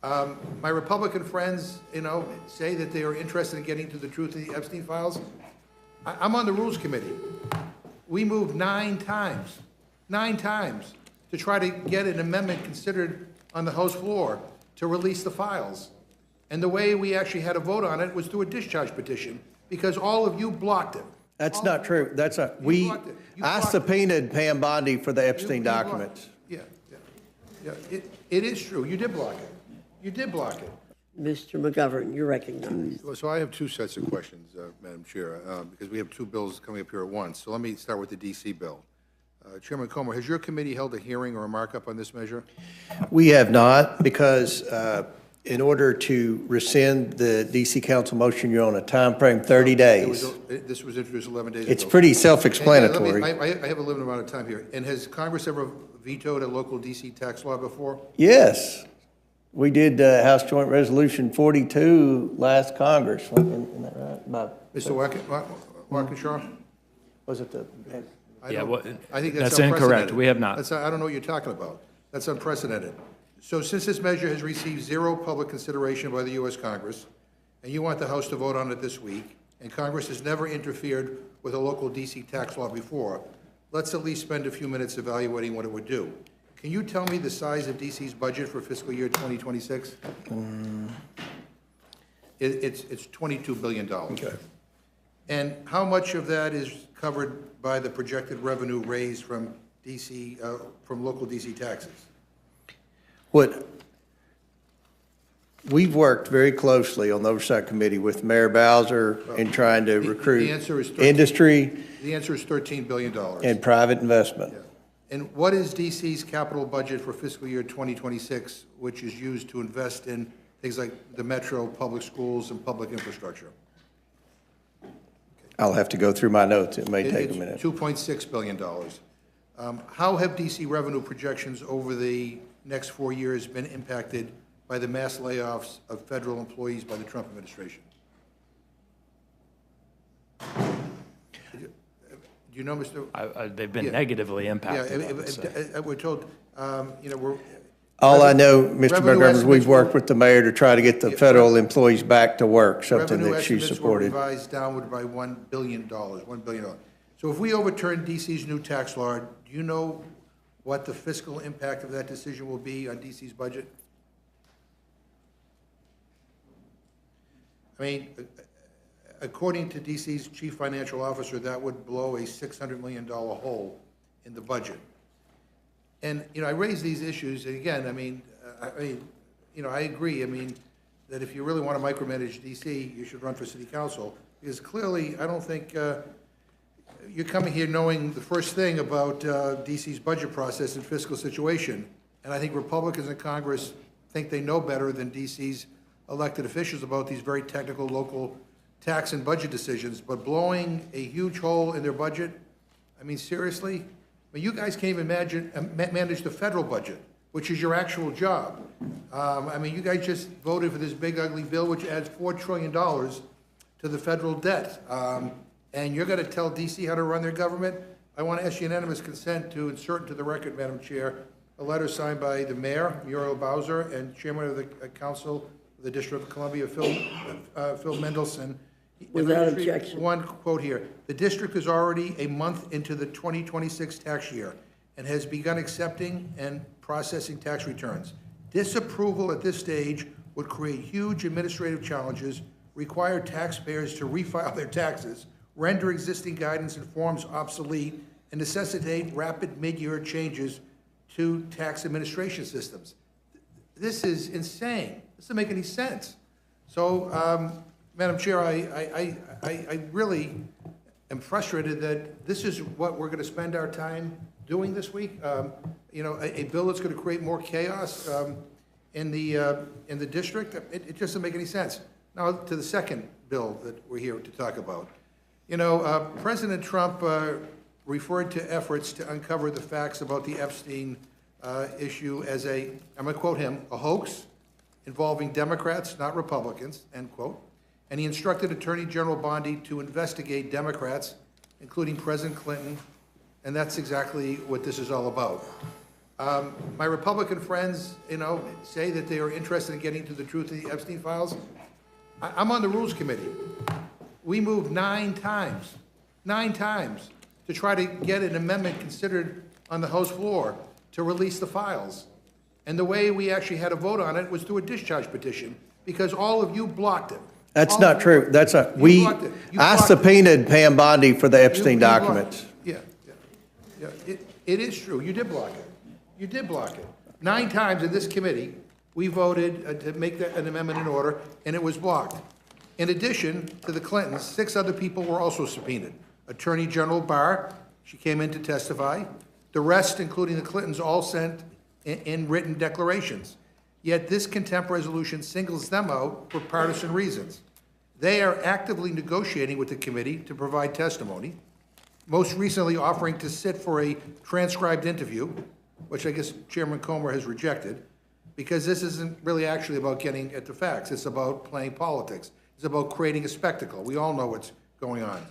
My Republican friends, say that they are interested in getting to the truth of the Epstein files. I'm on the Rules Committee. We moved 9 times to try to get an amendment considered on the House floor to release the files. And the way we actually had a vote on it was through a discharge petition, because all of you blocked it. That's not true. I subpoenaed Pam Bondi for the Epstein documents. Yeah. It is true. You did block it. Mr. McGovern, you're recognized. So I have 2 sets of questions, Madam Chair, because we have 2 bills coming up here at once. So let me start with the D.C. bill. Chairman Comer, has your committee held a hearing or a markup on this measure? We have not, because in order to rescind the D.C. Council motion, you're on a time frame 30 days. This was introduced 11 days ago. It's pretty self-explanatory. I have a limited amount of time here. And has Congress ever vetoed a local D.C. tax law before? Yes. We did House Joint Resolution 42 last Congress. Isn't that right? Mr. Waukesha? Was it the... I think that's incorrect. We have not. I don't know what you're talking about. That's unprecedented. So since this measure has received 0 public consideration by the U.S. Congress, and you want the House to vote on it this week, and Congress has never interfered with a local D.C. tax law before, let's at least spend a few minutes evaluating what it would do. Can you tell me the size of D.C.'s budget for fiscal year 2026? It's $22 billion. Okay. And how much of that is covered by the projected revenue raised from D.C., from local D.C. taxes? We've worked very closely on the Oversight Committee with Mayor Bowser in trying to recruit industry. The answer is $13 billion. And private investment. Yeah. And what is D.C.'s capital budget for fiscal year 2026, which is used to invest in things like the metro, public schools, and public infrastructure? I'll have to go through my notes. It may take a minute. $2.6 billion. How have D.C. revenue projections over the next 4 years been impacted by the mass layoffs of federal employees by the Trump administration? Do you know, Mr.? They've been negatively impacted. Yeah, we're told, we're... All I know, Mr. McGovern, is we've worked with the mayor to try to get the federal employees back to work, something that she supported. Revenue estimates were revised downward by $1 billion. So if we overturn D.C.'s new tax law, do you know what the fiscal impact of that decision will be on D.C.'s budget? I mean, according to D.C.'s chief financial officer, that would blow a $600 million hole in the budget. And, I raise these issues, and again, I agree, that if you really want to micromanage D.C., you should run for city council, because clearly, I don't think you're coming here knowing the first thing about D.C.'s budget process and fiscal situation, and I think Republicans in Congress think they know better than D.C.'s elected officials about these very technical local tax and budget decisions, but blowing a huge hole in their budget, seriously? You guys can't even manage the federal budget, which is your actual job. You guys just voted for this big ugly bill which adds $4 trillion to the federal debt. And you're going to tell D.C. how to run their government? I want to ask unanimous consent to insert into the record, Madam Chair, a letter signed by the Mayor, Muriel Bowser, and Chairman of the Council of the District of Columbia, Phil Mendelson. Without objection. One quote here. The district is already a month into the 2026 tax year and has begun accepting and processing tax returns. Disapproval at this stage would create huge administrative challenges, require taxpayers to refile their taxes, render existing guidance and forms obsolete, and necessitate rapid mid-year changes to tax administration systems. This is insane. This doesn't make any sense. So, Madam Chair, I really am frustrated that this is what we're going to spend our time doing this week. A bill that's going to create more chaos in the district. It just doesn't make any sense. Now to the second bill that we're here to talk about. President Trump referred to efforts to uncover the facts about the Epstein issue as I'm going to quote him, a hoax involving Democrats, not Republicans, end quote. And he instructed Attorney General Bondi to investigate Democrats, including President Clinton, and that's exactly what this is all about. My Republican friends, say that they are interested in getting to the truth of the Epstein files. I'm on the Rules Committee. We moved 9 times to try to get an amendment considered on the House floor to release the files. And the way we actually had a vote on it was through a discharge petition, because all of you blocked it. That's not true. That's not, I subpoenaed Pam Bondi for the Epstein documents. Yeah. It is true. You did block it. You did block it. 9 times in this committee, we voted to make an amendment in order, and it was blocked. In addition to the Clintons, 6 other people were also subpoenaed. Attorney General Barr, she came in to testify. The rest, including the Clintons, all sent in written declarations. Yet this contempt resolution singles them out for partisan reasons. They are actively negotiating with the committee to provide testimony, most recently offering to sit for a transcribed interview, which I guess Chairman Comer has rejected, because this isn't really actually about getting at the facts. It's about playing politics. It's about creating a spectacle. We all know what's going on.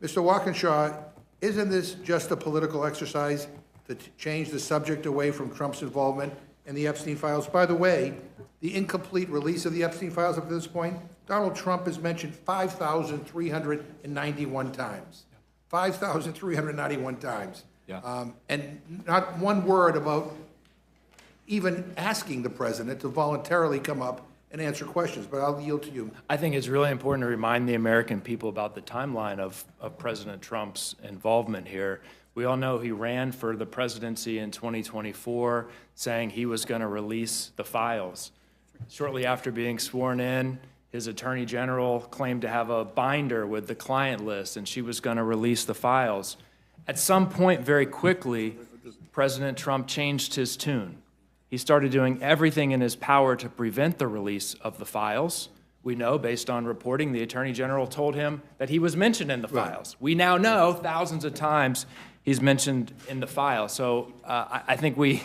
Mr. Walkinshaw, isn't this just a political exercise to change the subject away from Trump's involvement in the Epstein files? By the way, the incomplete release of the Epstein files up to this point, Donald Trump is mentioned 5,391 times. 5,391 times. Yeah. And not one word about even asking the president to voluntarily come up and answer questions, but I'll yield to you. I think it's really important to remind the American people about the timeline of President Trump's involvement here. We all know he ran for the presidency in 2024, saying he was going to release the files. Shortly after being sworn in, his attorney general claimed to have a binder with the client list, and she was going to release the files. At some point, very quickly, President Trump changed his tune. He started doing everything in his power to prevent the release of the files. We know, based on reporting, the Attorney General told him that he was mentioned in the files. We now know thousands of times he's mentioned in the file. So I think we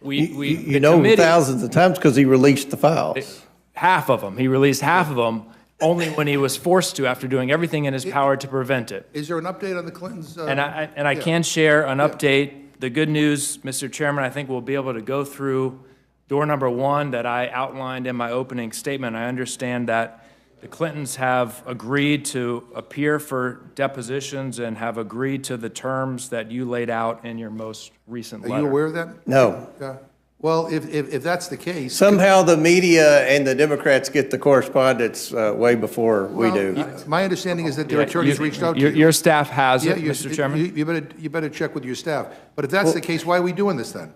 thousands of times because he released the files. Half of them. He released half of them only when he was forced to, after doing everything in his power to prevent it. Is there an update on the Clintons? I can share an update. The good news, Mr. Chairman, I think we'll be able to go through door number 1 that I outlined in my opening statement. I understand that the Clintons have agreed to appear for depositions and have agreed to the terms that you laid out in your most recent letter. Are you aware of that? No. Yeah. Well, if that's the case. Somehow the media and the Democrats get the correspondence way before we do. My understanding is that their attorneys reached out to you. Your staff has it, Mr. Chairman. You better check with your staff. But if that's the case, why are we doing this then?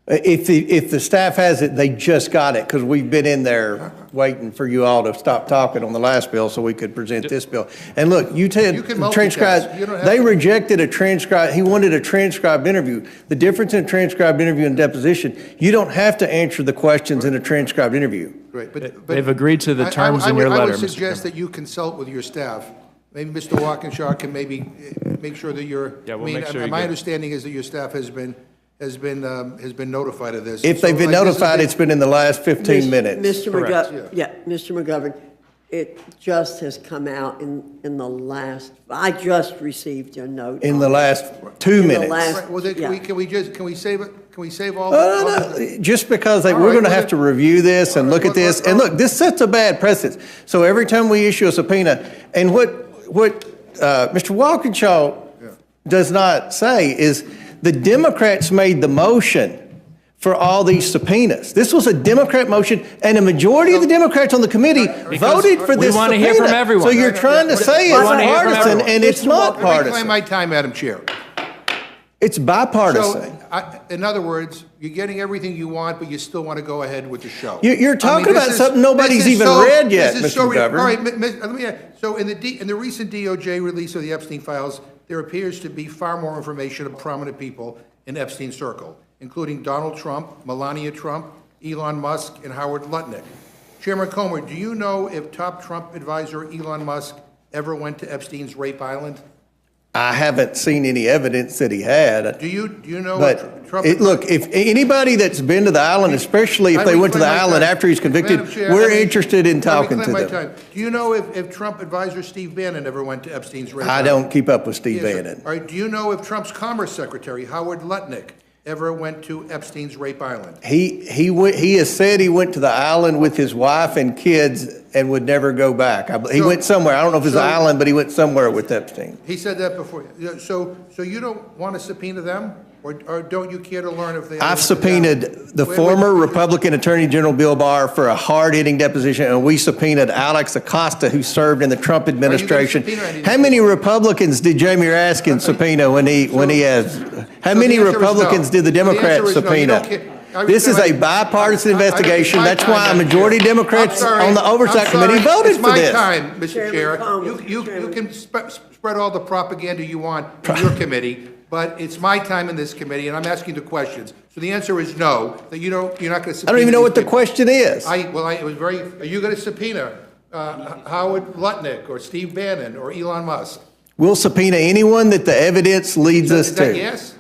If the staff has it, they just got it because we've been in there waiting for you all to stop talking on the last bill so we could present this bill. And look, you said transcribed. They rejected a transcribed. He wanted a transcribed interview. The difference in a transcribed interview and deposition, you don't have to answer the questions in a transcribed interview. Right, but they've agreed to the terms in your letter. I would suggest that you consult with your staff. Maybe Mr. Walkinshaw can maybe make sure that you're. Yeah, we'll make sure. My understanding is that your staff has been notified of this. If they've been notified, it's been in the last 15 minutes. Mr. McGovern, it just has come out in the last, I just received a note. In the last 2 minutes. Can we save it? Can we save all No. Just because we're going to have to review this and look at this. And look, this sets a bad precedent. So every time we issue a subpoena, and what Mr. Walkinshaw does not say is, the Democrats made the motion for all these subpoenas. This was a Democrat motion, and a majority of the Democrats on the committee voted for this subpoena. We want to hear from everyone. So you're trying to say it's partisan, and it's not partisan. Reclaim my time, Madam Chair. It's bipartisan. So, in other words, you're getting everything you want, but you still want to go ahead with the show. You're talking about something nobody's even read yet, Mr. McGovern. All right, let me add. So in the recent DOJ release of the Epstein files, there appears to be far more information of prominent people in Epstein's circle, including Donald Trump, Melania Trump, Elon Musk, and Howard Lutnick. Chairman Comer, do you know if top Trump advisor Elon Musk ever went to Epstein's rape island? I haven't seen any evidence that he had. Do you know? But look, if anybody that's been to the island, especially if they went to the island after he's convicted, we're interested in talking to them. Do you know if Trump advisor Steve Bannon ever went to Epstein's rape island? I don't keep up with Steve Bannon. All right. Do you know if Trump's Commerce Secretary Howard Lutnick ever went to Epstein's Rape Island? He has said he went to the island with his wife and kids and would never go back. He went somewhere. I don't know if it's the island, but he went somewhere with Epstein. He said that before. So you don't want to subpoena them? Or don't you care to learn if they? I've subpoenaed the former Republican Attorney General Bill Barr for a hard-hitting deposition, and we subpoenaed Alex Acosta, who served in the Trump administration. subpoena How many Republicans did Jamie Raskin subpoena when he has? How many Republicans did the Democrats subpoena? This is a bipartisan investigation. That's why a majority of Democrats on the Oversight Committee voted for this. It's my time, Mr. Chair. You can spread all the propaganda you want in your committee, but it's my time in this committee, and I'm asking the questions. So the answer is no, that you're not going to subpoena. I don't even know what the people. question is. It was very, are you going to subpoena Howard Lutnick or Steve Bannon or Elon Musk? We'll subpoena anyone that the evidence leads us Is that to. yes?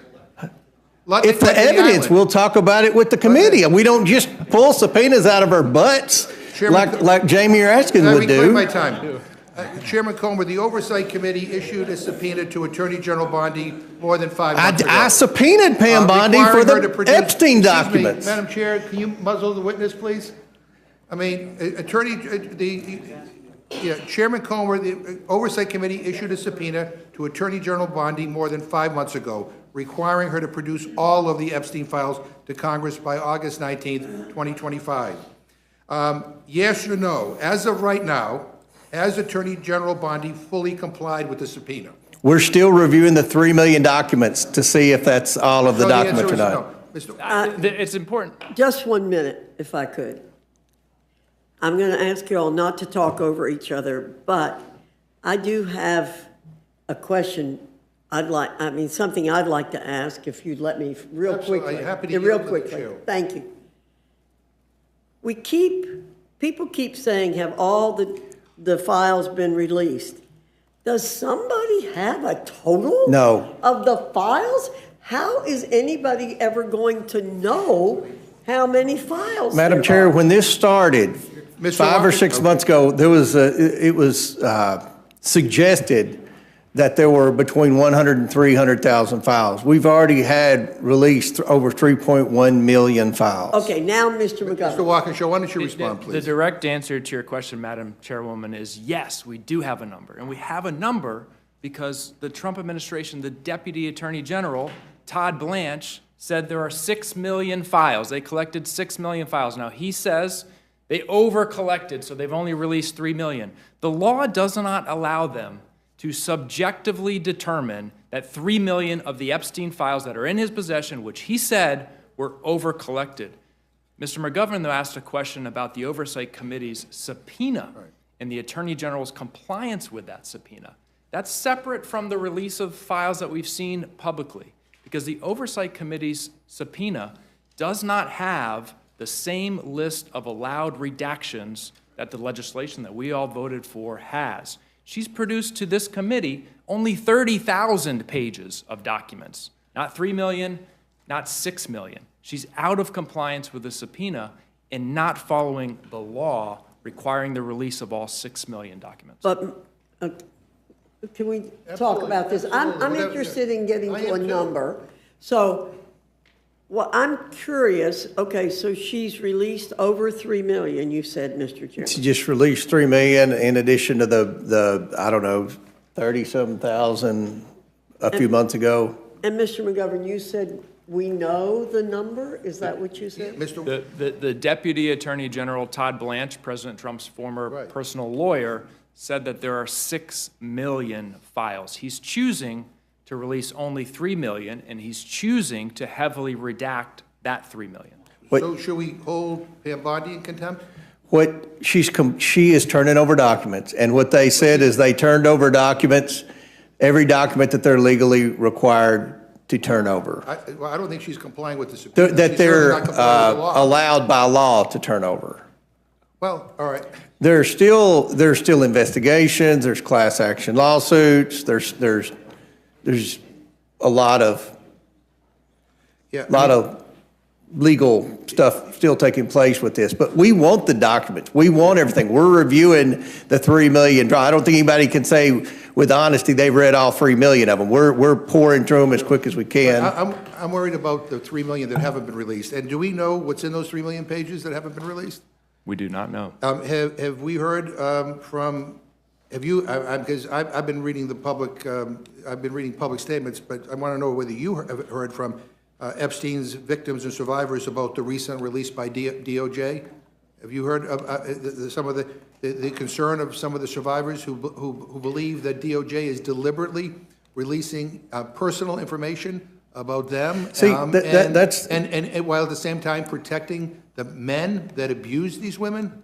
If the evidence, we'll talk about it with the committee. We don't just pull subpoenas out of our butts like Jamie Raskin would do. My time. Chairman Comer, the Oversight Committee issued a subpoena to Attorney General Bondi more than 5 months ago. I subpoenaed Pam Bondi for the Epstein documents. Madam Chair, can you muzzle the witness, please? I mean, Chairman Comer, the Oversight Committee issued a subpoena to Attorney General Bondi more than 5 months ago, requiring her to produce all of the Epstein files to Congress by August 19th, 2025. Yes or no? As of right now, has Attorney General Bondi fully complied with the subpoena? We're still reviewing the 3 million documents to see if that's all of the documents or not. It's important. Just 1 minute, if I could. I'm going to ask you all not to talk over each other, but I do have a question something I'd like to ask, if you'd let me real quickly. I'm happy to real yield to the quickly. chair. Thank you. People keep saying, have all the files been released? Does somebody have a total? No. Of the files? How is anybody ever going to know how many files? Madam Chair, when this started, Mr. 5 or 6 months ago, it was suggested that there were between 100 and 300,000 files. We've already had released over 3.1 million files. Okay, now, Mr. McGovern. Mr. Walkinshaw, why don't you respond, The please? direct answer to your question, Madam Chairwoman, is yes, we do have a number. And we have a number because the Trump administration, the Deputy Attorney General, Todd Blanche, said there are 6 million files. They collected 6 million files. Now, he says they over-collected, so they've only released 3 million. The law does not allow them to subjectively determine that 3 million of the Epstein files that are in his possession, which he said were over-collected. Mr. McGovern, though, asked a question about the Oversight Committee's subpoena and the Attorney General's compliance with that subpoena. That's separate from the release of files that we've seen publicly, because the Oversight Committee's subpoena does not have the same list of allowed redactions that the legislation that we all voted for has. She's produced to this committee only 30,000 pages of documents, not 3 million, not 6 million. She's out of compliance with the subpoena and not following the law requiring the release of all 6 million documents. But can we talk about this? I'm interested in getting to a number. So, well, I'm curious. Okay, so she's released over 3 million, you said, Mr. Chairman. She just released 3 million in addition to the I don't know, 30-something thousand a few months ago. And Mr. McGovern, you said we know the number? Is that what you said? The Deputy Attorney General, Todd Blanche, President Trump's former personal lawyer, said that there are 6 million files. He's choosing to release only 3 million, and he's choosing to heavily redact that 3 million. So should we hold Pam Bondi in contempt? She is turning over documents, and what they said is they turned over documents, every document that they're legally required to turn over. I don't think she's complying with the subpoena. That She's they're certainly not complying with the law. allowed by law to turn over. Well, all right. There's still investigations, there's class action lawsuits, there's a lot of legal stuff still taking place with this, but we want the documents. We want everything. We're reviewing the 3 million. I don't think anybody can say with honesty they've read all 3 million of them. We're pouring through them as quick as we can. I'm worried about the 3 million that haven't been released. And do we know what's in those 3 million pages that haven't been released? We do not know. Have we heard have you, because I've been reading the public, I've been reading public statements, but I want to know whether you have heard from Epstein's victims and survivors about the recent release by DOJ? Have you heard of some of the concern of some of the survivors who believe that DOJ is deliberately releasing personal information about them? See, that's and while at the same time protecting the men that abuse these women?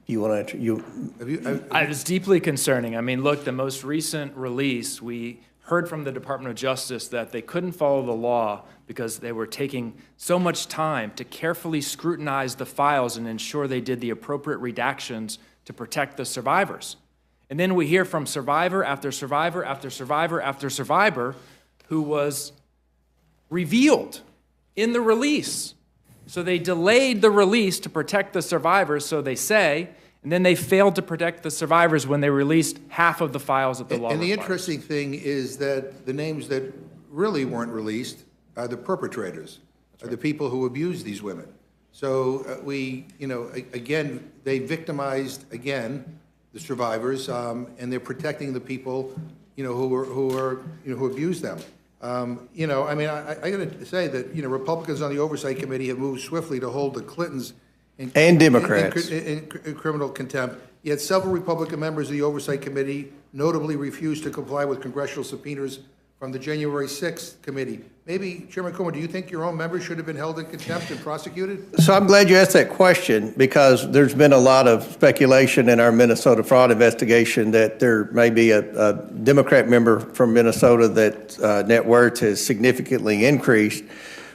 You want to answer? It's deeply concerning. I mean, look, the most recent release, we heard from the Department of Justice that they couldn't follow the law because they were taking so much time to carefully scrutinize the files and ensure they did the appropriate redactions to protect the survivors. And then we hear from survivor after survivor after survivor after survivor who was revealed in the release. So they delayed the release to protect the survivors, so they say, and then they failed to protect the survivors when they released half of the files that the law requires. And the interesting thing is that the names that really weren't released are the perpetrators, are the people who abused these women. So again, they victimized, again, the survivors, and they're protecting the people, who abused them. I mean, I got to say that, Republicans on the Oversight Committee have moved swiftly to hold the Clintons and Democrats in criminal contempt. Yet several Republican members of the Oversight Committee notably refused to comply with congressional subpoenas from the January 6th committee. Maybe, Chairman Comer, do you think your own members should have been held in contempt and prosecuted? So I'm glad you asked that question, because there's been a lot of speculation in our Minnesota fraud investigation that there may be a Democrat member from Minnesota that net worth has significantly increased.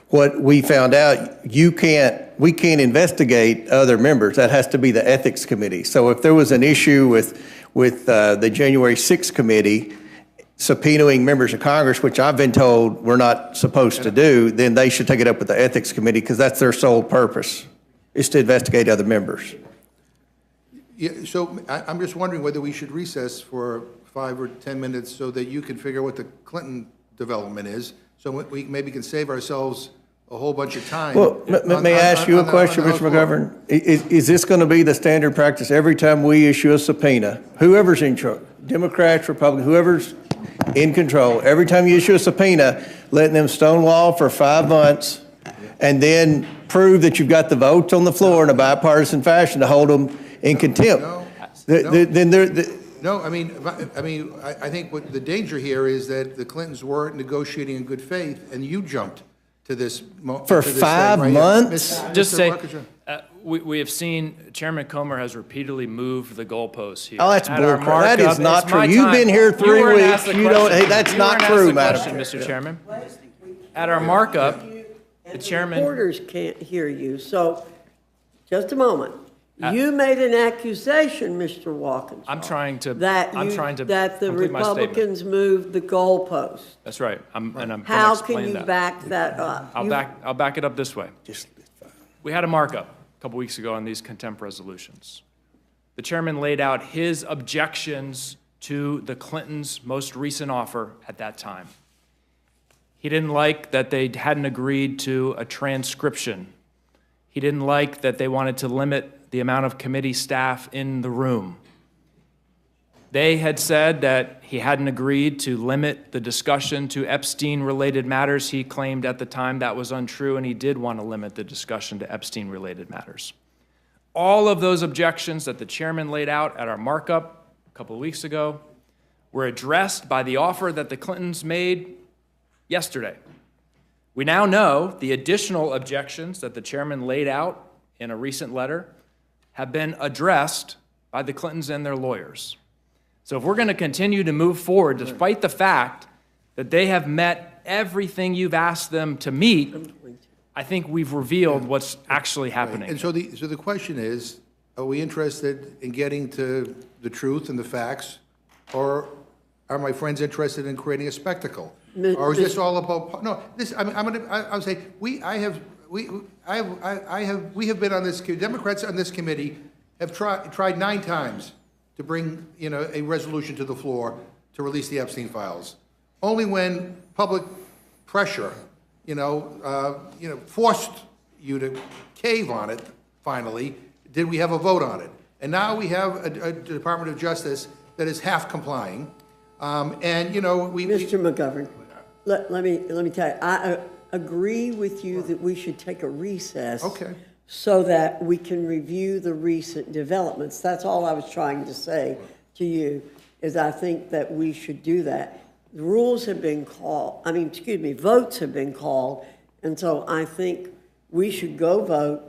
What we found out, we can't investigate other members. That has to be the ethics committee. So if there was an issue with the January 6th committee subpoenaing members of Congress, which I've been told we're not supposed to do, then they should take it up with the ethics committee, because that's their sole purpose, is to investigate other members. Yeah, so I'm just wondering whether we should recess for 5 or 10 minutes so that you can figure out what the Clinton development is, so we maybe can save ourselves a whole bunch of time. Well, may I ask you a question, Mr. McGovern? Is this going to be the standard practice every time we issue a subpoena? Whoever's in charge, Democrats, Republicans, whoever's in control, every time you issue a subpoena, letting them stonewall for 5 months and then prove that you've got the votes on the floor in a bipartisan fashion to hold them in contempt. No, I mean, I think what the danger here is that the Clintons weren't negotiating in good faith, and you jumped to this for 5 months. Just say, we have seen Chairman Comer has repeatedly moved the goalposts here. Oh, that's bullcrap. That is not true. You've been here 3 weeks. You don't. Hey, that's not true, Madam Chair. Mr. Chairman. At our markup, the chairman. Reporters can't hear you, so just a moment. You made an accusation, Mr. Walkinshaw. I'm trying to that the Republicans moved the goalpost. That's right. I'm How can you back that up? I'll back it up this way. We had a markup a couple weeks ago on these contempt resolutions. The chairman laid out his objections to the Clintons' most recent offer at that time. He didn't like that they hadn't agreed to a transcription. He didn't like that they wanted to limit the amount of committee staff in the room. They had said that he hadn't agreed to limit the discussion to Epstein-related matters. He claimed at the time that was untrue, and he did want to limit the discussion to Epstein-related matters. All of those objections that the chairman laid out at our markup a couple of weeks ago were addressed by the offer that the Clintons made yesterday. We now know the additional objections that the chairman laid out in a recent letter have been addressed by the Clintons and their lawyers. So if we're going to continue to move forward, despite the fact that they have met everything you've asked them to meet, I think we've revealed what's actually happening. And so the question is, are we interested in getting to the truth and the facts, or are my friends interested in creating a spectacle? Mi- Or is Mis- this all about, no, this, I would say, we have been on this, Democrats on this committee have tried 9 times to bring, a resolution to the floor to release the Epstein files. Only when public pressure, forced you to cave on it, finally, did we have a vote on it. And now we have a Department of Justice that is half complying. Mr. McGovern, let me tell you, I agree with you that we should take a recess. Okay. So that we can review the recent developments. That's all I was trying to say to you, is I think that we should do that. The rules have been votes have been called, and so I think we should go vote